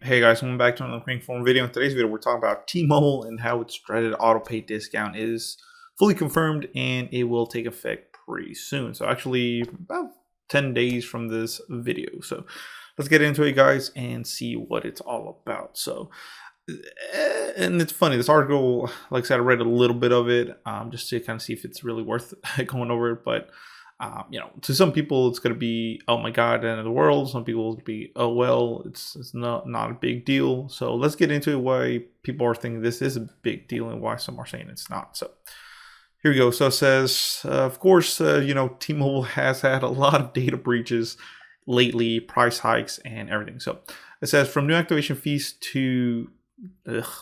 Hey guys, welcome back to another Prank Phone video. In today's video, we're talking about T-Mobile and how its dreaded autopay discount is fully confirmed and it will take effect pretty soon. So actually about 10 days from this video. So let's get into it, guys, and see what it's all about. So, and it's funny, this article, like I said, I read a little bit of it just to kind of see if it's really worth going over it. But to some people it's going to be, oh my god, the end of the world. Some people will be, oh well, it's not a big deal. So let's get into why people are thinking this is a big deal and why some are saying it's not. So here we go. So it says, of course, T-Mobile has had a lot of data breaches lately, price hikes and everything. So it says from new activation fees to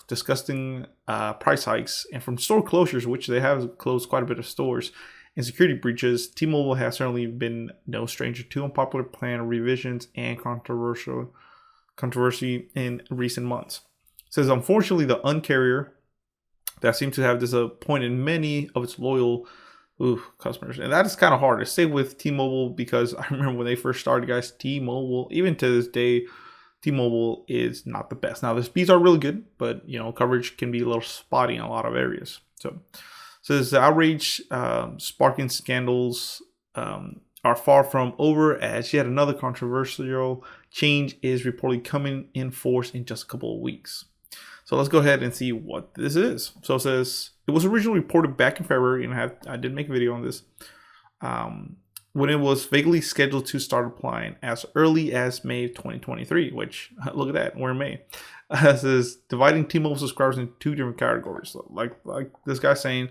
disgusting price hikes, and from store closures, which they have closed quite a bit of stores, and security breaches, T-Mobile has certainly been no stranger to unpopular plan revisions and controversy in recent months. It says, unfortunately, the Un-carrier that seems to have disappointed many of its loyal customers. And that is kind of hard to say with T-Mobile, because I remember when they first started, guys, T-Mobile, even to this day, T-Mobile is not the best. Now, the speeds are really good, but, coverage can be a little spotty in a lot of areas. So says the outrage sparking scandals are far from over, as yet another controversial change is reportedly coming in force in just a couple of weeks. So let's go ahead and see what this is. So it says it was originally reported back in February, and I did make a video on this, when it was vaguely scheduled to start applying as early as May 2023, which, look at that, we're in May. This is dividing T-Mobile subscribers into two different categories. So like this guy saying,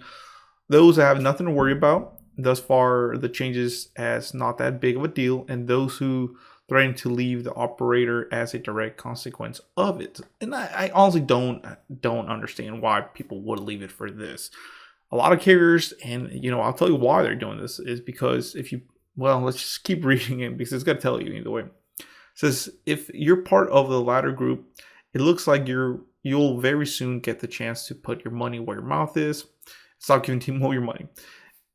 those that have nothing to worry about. Thus far, the changes as not that big of a deal, and those who threaten to leave the operator as a direct consequence of it. And I honestly don't understand why people would leave it for this. A lot of carriers, and I'll tell you why they're doing this, is because let's just keep reading it because it's going to tell you either way. It says, if you're part of the latter group, it looks like you'll very soon get the chance to put your money where your mouth is. Stop giving T-Mobile your money.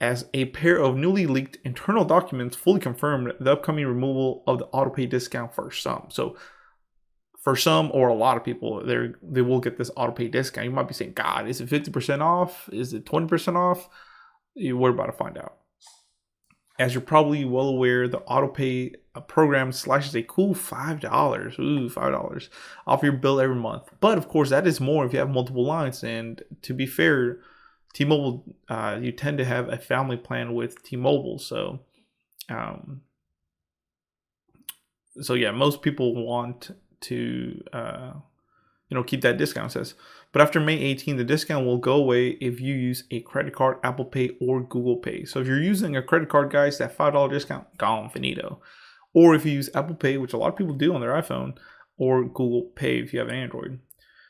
As a pair of newly leaked internal documents fully confirmed the upcoming removal of the autopay discount for some. So for some, or a lot of people, they will get this autopay discount. You might be saying, God, is it 50% off? Is it 20% off? We're about to find out. As you're probably well aware, the autopay program slashes a cool $5. $5 off your bill every month. But of course, that is more if you have multiple lines. And to be fair, T-Mobile, you tend to have a family plan with T-Mobile. So yeah, most people want to keep that discount, says. But after May 18, the discount will go away if you use a credit card, Apple Pay, or Google Pay. So if you're using a credit card, guys, that $5 discount, gone, finito. Or if you use Apple Pay, which a lot of people do on their iPhone, or Google Pay if you have an Android. It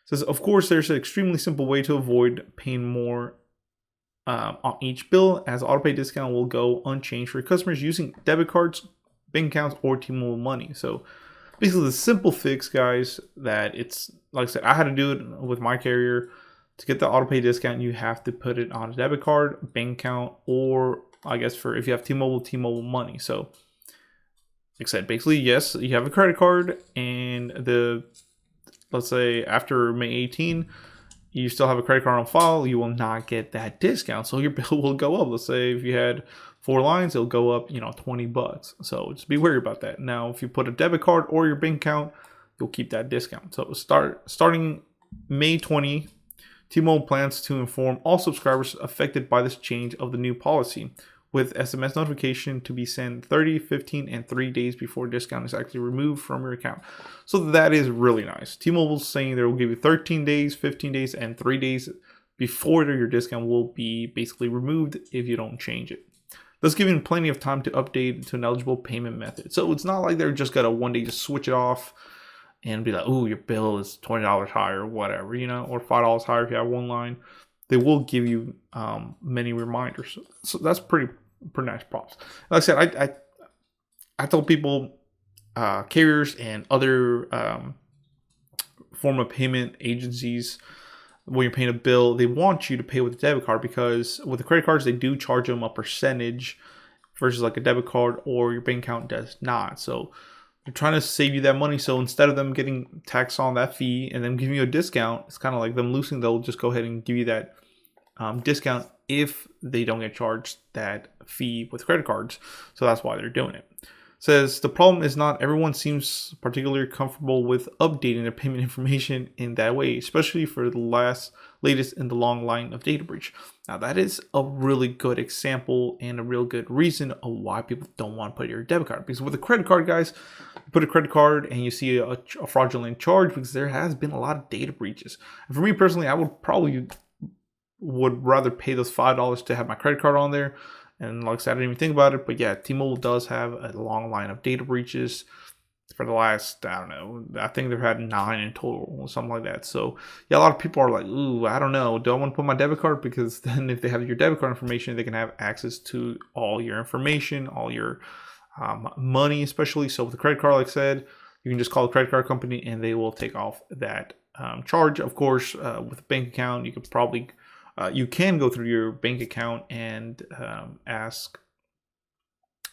says, of course, there's an extremely simple way to avoid paying more on each bill, as autopay discount will go unchanged for customers using debit cards, bank accounts, or T-Mobile money. So basically the simple fix, guys, that it's, like I said, I had to do it with my carrier. To get the autopay discount, you have to put it on a debit card, bank account, or I guess for if you have T-Mobile money. So like I said, basically, yes, you have a credit card, and let's say after May 18, you still have a credit card on file, you will not get that discount. So your bill will go up. Let's say if you had 4 lines, it'll go up, $20. So just be wary about that. Now, if you put a debit card or your bank account, you'll keep that discount. So starting May 20, T-Mobile plans to inform all subscribers affected by this change of the new policy, with SMS notification to be sent 30, 15, and 3 days before discount is actually removed from your account. So that is really nice. T-Mobile's saying they will give you 13 days, 15 days, and 3 days before your discount will be basically removed if you don't change it. Thus giving plenty of time to update to an eligible payment method. So it's not like they're just gonna one day just switch it off and be like, oh, your bill is $20 higher or whatever, or $5 higher if you have one line. They will give you many reminders. So that's pretty nice props. Like I said, I tell people, carriers and other form of payment agencies, when you're paying a bill, they want you to pay with a debit card, because with the credit cards, they do charge them a percentage versus like a debit card, or your bank account does not. So they're trying to save you that money. So instead of them getting taxed on that fee and then giving you a discount, it's kind of like them losing. They'll just go ahead and give you that discount if they don't get charged that fee with credit cards. So that's why they're doing it. Says the problem is not everyone seems particularly comfortable with updating their payment information in that way, especially for the latest in the long line of data breach. Now that is a really good example and a real good reason of why people don't want to put your debit card. Because with a credit card, guys, you put a credit card and you see a fraudulent charge because there has been a lot of data breaches. And for me personally, I would rather pay those $5 to have my credit card on there. And like I said, I didn't even think about it, but yeah, T-Mobile does have a long line of data breaches for the last, I don't know, I think they've had 9 in total or something like that. So yeah, a lot of people are like, ooh, I don't know, do I want to put my debit card? Because then if they have your debit card information, they can have access to all your information, all your money, especially. So with the credit card, like I said, you can just call the credit card company and they will take off that charge. Of course, with a bank account, you could probably you can go through your bank account and ask.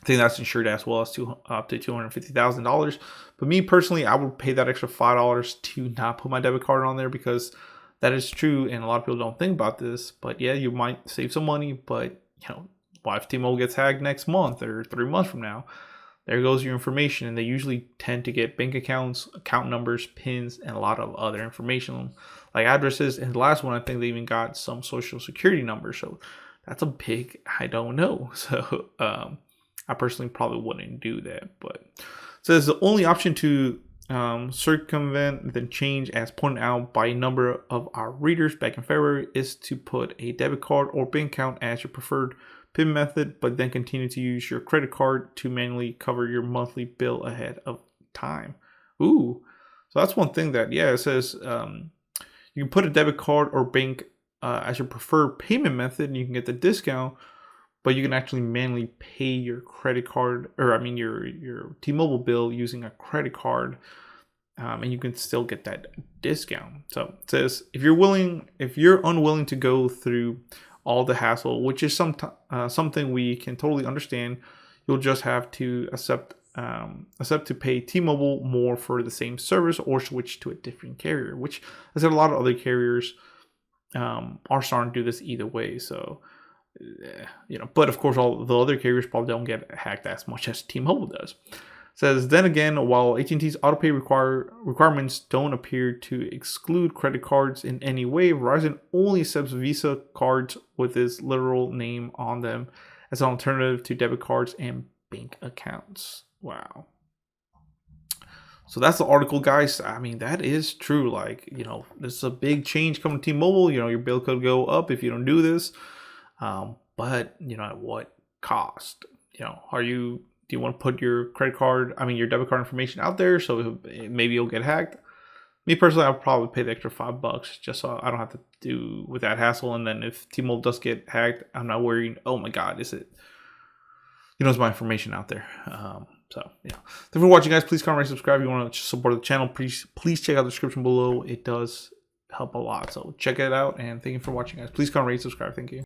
I think that's insured as well as up to $250,000. But me personally, I would pay that extra $5 to not put my debit card on there because that is true, and a lot of people don't think about this. But yeah, you might save some money. But what if T-Mobile gets hacked next month or 3 months from now? There goes your information, and they usually tend to get bank accounts, account numbers, pins, and a lot of other information like addresses. And the last one, I think they even got some social security numbers. So that's a big, I don't know. So I personally probably wouldn't do that. But it says the only option to circumvent the change, as pointed out by a number of our readers back in February, is to put a debit card or bank account as your preferred PIN method, but then continue to use your credit card to manually cover your monthly bill ahead of time. Ooh, so that's one thing that, yeah, it says you can put a debit card or bank as your preferred payment method and you can get the discount, but you can actually manually pay your credit card, or I mean your T-Mobile bill using a credit card, and you can still get that discount. So it says if you're unwilling to go through all the hassle, which is something we can totally understand, you'll just have to accept to pay T-Mobile more for the same service or switch to a different carrier, which I said a lot of other carriers are starting to do this either way. So but of course all the other carriers probably don't get hacked as much as T-Mobile does. It says then again, while AT&T's autopay requirements don't appear to exclude credit cards in any way, Verizon only accepts Visa cards with its literal name on them as an alternative to debit cards and bank accounts. Wow. So that's the article, guys. I mean, that is true. Like, there's a big change coming to T-Mobile. Your bill could go up if you don't do this. But at what cost? Do you want to put your your debit card information out there so maybe you'll get hacked? Me personally, I'll probably pay the extra $5 just so I don't have to do with that hassle. And then if T-Mobile does get hacked, I'm not worried. Oh my God, is my information out there? So yeah. Thanks for watching, guys. Please comment, rate, subscribe if you want to support the channel. Please check out the description below. It does help a lot. So check it out, and thank you for watching, guys. Please comment, rate, subscribe. Thank you.